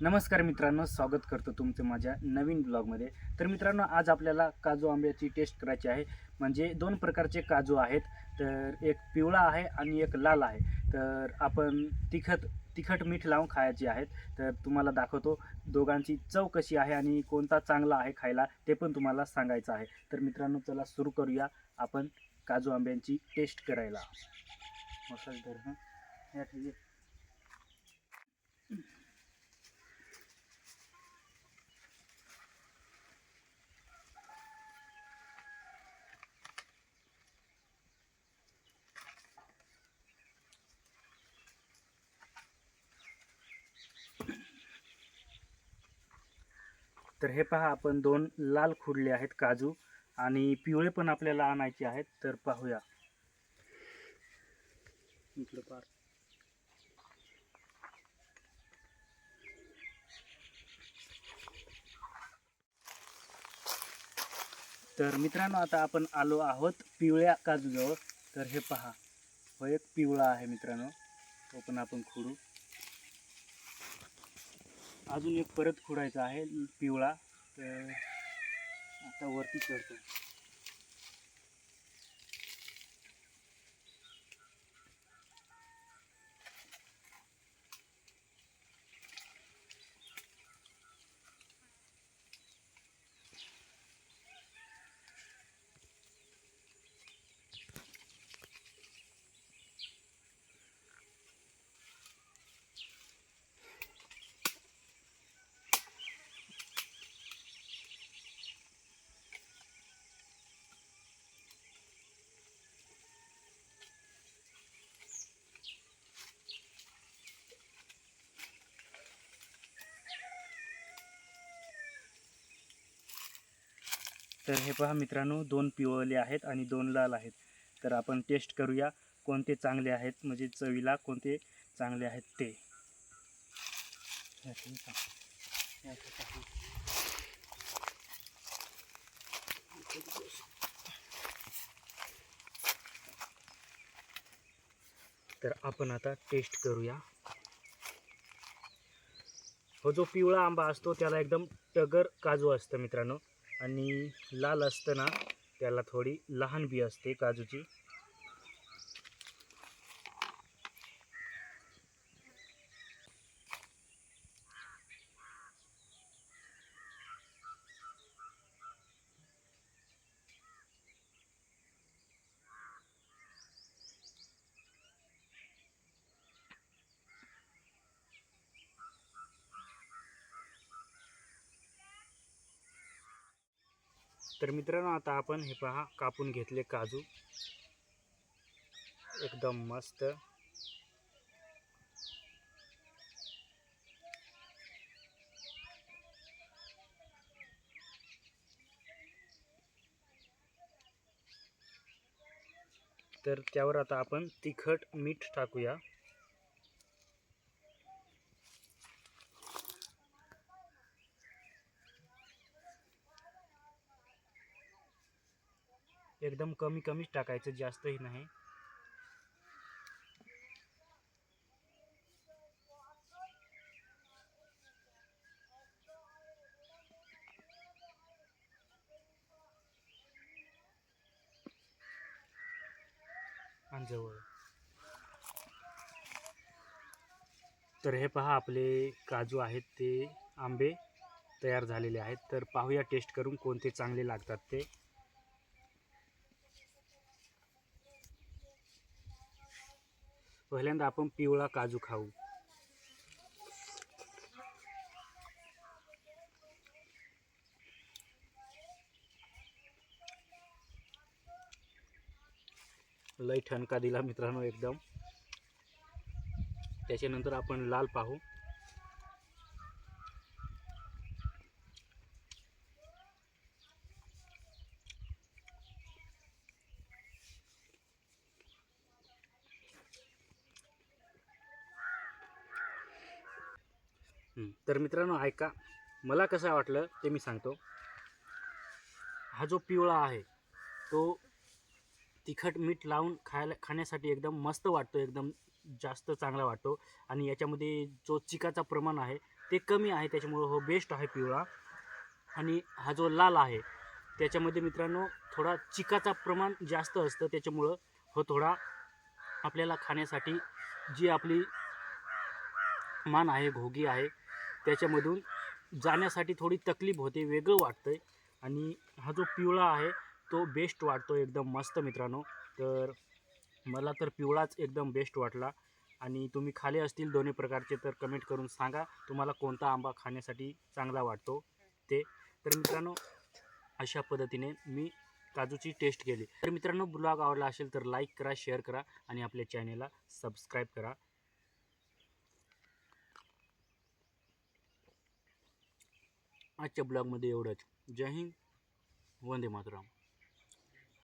नमस्कार मित्रांनो, स्वागत करतो तुमचं माझ्या नवीन ब्लॉगमध्ये. तर मित्रांनो, आज आपल्याला काजू आंब्याची टेस्ट करायची आहे. म्हणजे दोन प्रकारचे काजू आहेत. तर एक पिवळा आहे आणि एक लाल आहे. तर आपण तिखट तिखट मीठ लावून खायचे आहेत. तर तुम्हाला दाखवतो दोघांची चव कशी आहे आणि कोणता चांगला आहे खायला, ते पण तुम्हाला सांगायचं आहे. तर मित्रांनो, चला सुरू करूया आपण काजू आंब्यांची टेस्ट करायला. मसाला धर हं. या ठीक आहे. तर हे पहा, आपण दोन लाल खुडले आहेत काजू आणि पिवळे पण आपल्याला आणायचे आहेत. तर पाहूया. इकडं पार. तर मित्रांनो, आता आपण आलो आहोत पिवळ्या काजूजवळ. तर हे पहा, हो एक पिवळा आहे मित्रांनो, तो पण आपण खुडू. अजून एक परत खुडायचा आहे पिवळा. तर आता वरती चढतो. तर हे पहा मित्रांनो, दोन पिवळले आहेत आणि दोन लाल आहेत. तर आपण टेस्ट करूया कोणते चांगले आहेत, म्हणजे चवीला कोणते चांगले आहेत ते. तर आपण आता टेस्ट करूया. हो, जो पिवळा आंबा असतो त्याला एकदम टगर काजू असतं मित्रांनो, आणि लाल असतं ना, त्याला थोडी लहान बी असते काजूची. तर मित्रांनो, आता आपण हे पहा कापून घेतले काजू एकदम मस्त. तर त्यावर आता आपण तिखट मीठ टाकूया. एकदम कमी कमीच टाकायचं, जास्तही नाही. आणि जवळ. तर हे पहा, आपले काजू आहेत ते आंबे तयार झालेले आहेत. तर पाहूया टेस्ट करून कोणते चांगले लागतात ते. पहिल्यांदा आपण पिवळा काजू खाऊ. लय ठणका दिला मित्रांनो एकदम. त्याच्यानंतर आपण लाल पाहू. तर मित्रांनो ऐका, मला कसं वाटलं ते मी सांगतो. हा जो पिवळा आहे तो तिखट मीठ लावून खाण्यासाठी एकदम मस्त वाटतो, एकदम जास्त चांगला वाटतो आणि याच्यामध्ये जो चिकाचा प्रमाण आहे ते कमी आहे, त्याच्यामुळं हो बेस्ट आहे पिवळा. आणि हा जो लाल आहे त्याच्यामध्ये मित्रांनो थोडा चिकाचा प्रमाण जास्त असतं, त्याच्यामुळं हो थोडा आपल्याला खाण्यासाठी जी आपली मान आहे, घोगी आहे, त्याच्यामधून जाण्यासाठी थोडी तकलीफ होते, वेगळं वाटतंय. आणि हा जो पिवळा आहे तो बेस्ट वाटतो, एकदम मस्त मित्रांनो. तर मला तर पिवळाच एकदम बेस्ट वाटला. आणि तुम्ही खाल्ले असतील दोन्ही प्रकारचे तर कमेंट करून सांगा तुम्हाला कोणता आंबा खाण्यासाठी चांगला वाटतो ते. तर मित्रांनो अशा पद्धतीने मी काजूची टेस्ट केली. तर मित्रांनो ब्लॉग आवडला असेल तर लाईक करा, शेअर करा आणि आपल्या चॅनेलला सबस्क्राईब करा. आजच्या ब्लॉगमध्ये एवढंच. जय हिंद, वंदे मातरम.